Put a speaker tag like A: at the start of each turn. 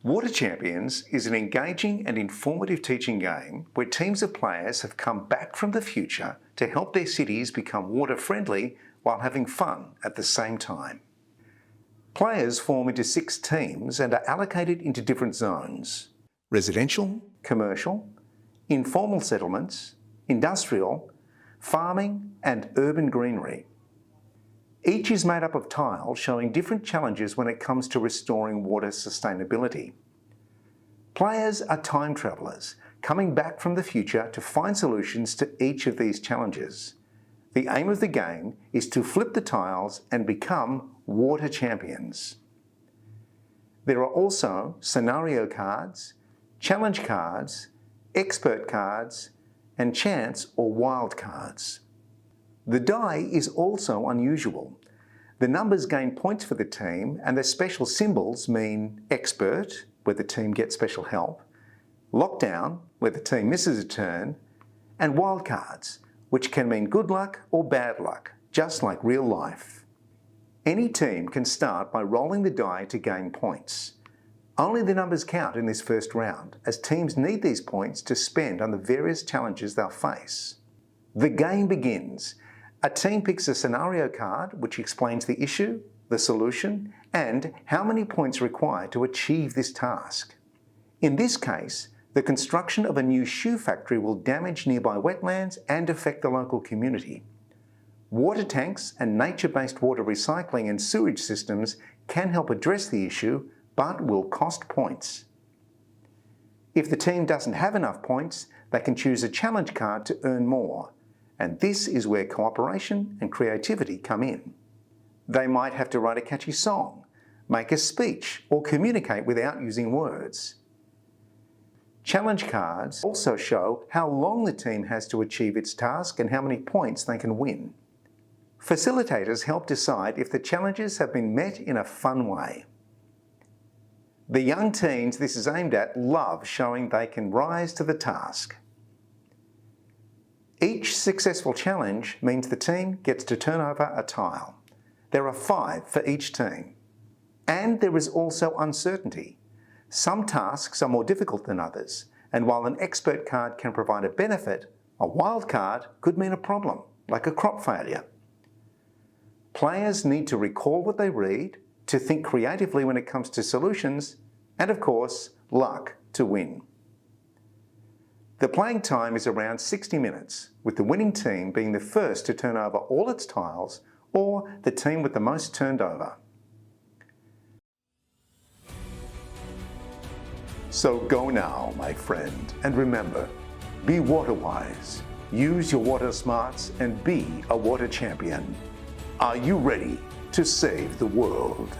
A: Water Champions is an engaging and informative teaching game where teams of players have come back from the future to help their cities become water-friendly while having fun at the same time. Players form into 6 teams and are allocated into different zones: residential, commercial, informal settlements, industrial, farming, and urban greenery. Each is made up of tiles showing different challenges when it comes to restoring water sustainability. Players are time travellers, coming back from the future to find solutions to each of these challenges. The aim of the game is to flip the tiles and become water champions. There are also scenario cards, challenge cards, expert cards, and chance or wild cards. The die is also unusual. The numbers gain points for the team, and the special symbols mean expert, where the team gets special help, lockdown, where the team misses a turn, and wild cards, which can mean good luck or bad luck, just like real life. Any team can start by rolling the die to gain points. Only the numbers count in this first round, as teams need these points to spend on the various challenges they'll face. The game begins. A team picks a scenario card which explains the issue, the solution, and how many points required to achieve this task. In this case, the construction of a new shoe factory will damage nearby wetlands and affect the local community. Water tanks and nature-based water recycling and sewage systems can help address the issue, but will cost points. If the team doesn't have enough points, they can choose a challenge card to earn more. And this is where cooperation and creativity come in. They might have to write a catchy song, make a speech, or communicate without using words. Challenge cards also show how long the team has to achieve its task and how many points they can win. Facilitators help decide if the challenges have been met in a fun way. The young teens this is aimed at love showing they can rise to the task. Each successful challenge means the team gets to turn over a tile. There are 5 for each team. And there is also uncertainty. Some tasks are more difficult than others, and while an expert card can provide a benefit, a wild card could mean a problem, like a crop failure. Players need to recall what they read, to think creatively when it comes to solutions, and of course, luck to win. The playing time is around 60 minutes, with the winning team being the first to turn over all its tiles or the team with the most turned over. So go now, my friend, and remember, be water wise, use your water smarts, and be a water champion. Are you ready to save the world?